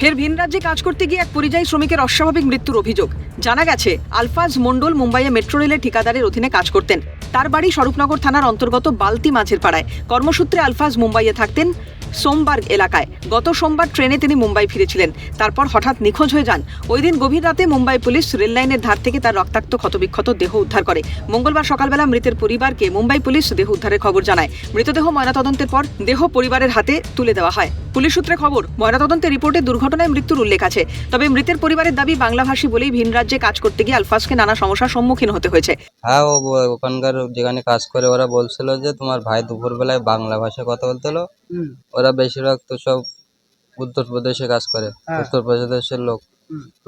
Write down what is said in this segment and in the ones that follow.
ফের ভিন রাজ্যে কাজ করতে গিয়ে এক পরিযায়ী শ্রমিকের অস্বাভাবিক মৃত্যুর অভিযোগ। জানা গেছে, আলফাজ মণ্ডল মুম্বাইয়ে মেট্রো রেলের ঠিকাদারের অধীনে কাজ করতেন। তার বাড়ি স্বরূপনগর থানার অন্তর্গত বালতি মাঝের পাড়ায়। কর্মসূত্রে আলফাজ মুম্বাইয়ে থাকতেন সোমবার এলাকায়। গত সোমবার ট্রেনে তিনি মুম্বাই ফিরেছিলেন, তারপর হঠাৎ নিখোঁজ হয়ে যান। ওই দিন গভীর রাতে মুম্বাই পুলিশ রেল লাইনের ধার থেকে তার রক্তাক্ত ক্ষতবিক্ষত দেহ উদ্ধার করে। মঙ্গলবার সকালবেলা মৃতের পরিবারকে মুম্বাই পুলিশ দেহ উদ্ধারের খবর জানায়। মৃতদেহ ময়নাতদন্তের পর দেহ পরিবারের হাতে তুলে দেওয়া হয়। পুলিশ সূত্রে খবর, ময়নাতদন্তের রিপোর্টে দুর্ঘটনায় মৃত্যুর উল্লেখ আছে। তবে মৃতের পরিবারের দাবি, বাংলাভাষী বলেই ভিন রাজ্যে কাজ করতে গিয়ে আলফাজকে নানা সমস্যার সম্মুখীন হতে হয়েছে। হ্যাঁ, ওখানকার যেখানে কাজ করে ওরা বলছিল যে তোমার ভাই দুপুরবেলায় বাংলা ভাষায় কথা বলতেলো। ওরা বেশিরভাগ তো সব উত্তরপ্রদেশে কাজ করে, উত্তরপ্রদেশের লোক।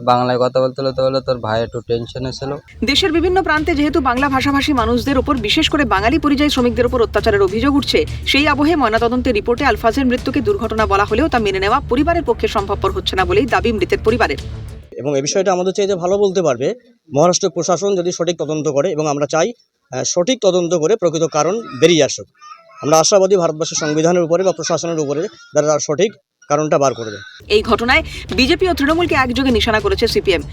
বাংলায় কথা বলতেলো, তো হলো তোর ভাই একটু টেনশনে ছিল। দেশের বিভিন্ন প্রান্তে যেহেতু বাংলা ভাষাভাষী মানুষদের উপর, বিশেষ করে বাঙালি পরিযায়ী শ্রমিকদের উপর অত্যাচারের অভিযোগ উঠছে, সেই আবহে ময়নাতদন্তের রিপোর্টে আলফাজের মৃত্যুকে দুর্ঘটনা বলা হলেও তা মেনে নেওয়া পরিবারের পক্ষে সম্ভবপর হচ্ছে না বলেই দাবি মৃতের পরিবারের। এবং এই বিষয়টা আমাদের চাইতে ভালো বলতে পারবে মহারাষ্ট্র প্রশাসন যদি সঠিক তদন্ত করে, এবং আমরা চাই সঠিক তদন্ত করে প্রকৃত কারণ বেরিয়ে আসুক। আমরা আশাবাদী ভারতবর্ষের সংবিধানের উপরে বা প্রশাসনের উপরে তারা সঠিক কারণটা বার করবে। এই ঘটনায় বিজেপি ও তৃণমূলকে একযোগে নিশানা করেছে সিপিএম।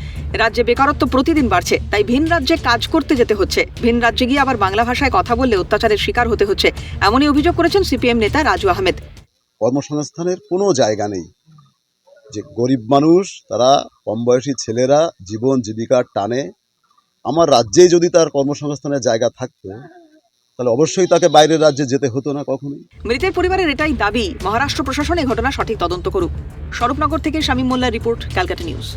রাজ্যে বেকারত্ব প্রতিদিন বাড়ছে, তাই ভিন রাজ্যে কাজ করতে যেতে হচ্ছে। ভিন রাজ্যে গিয়ে আবার বাংলা ভাষায় কথা বললে অত্যাচারের শিকার হতে হচ্ছে, এমনই অভিযোগ করেছেন সিপিএম নেতা রাজু আহমেদ। কর্মসংস্থানের কোনো জায়গা নেই। যে গরিব মানুষ, তারা কম বয়সী ছেলেরা জীবন জীবিকার টানে, আমার রাজ্যে যদি তার কর্মসংস্থানের জায়গা থাকতো তাহলে অবশ্যই তাকে বাইরের রাজ্যে যেতে হতো না কখনোই। মৃতের পরিবারের এটাই দাবি, মহারাষ্ট্র প্রশাসন এই ঘটনা সঠিক তদন্ত করুক। স্বরূপনগর থেকে শামীম মোল্লার রিপোর্ট, ক্যালকাটা নিউজ।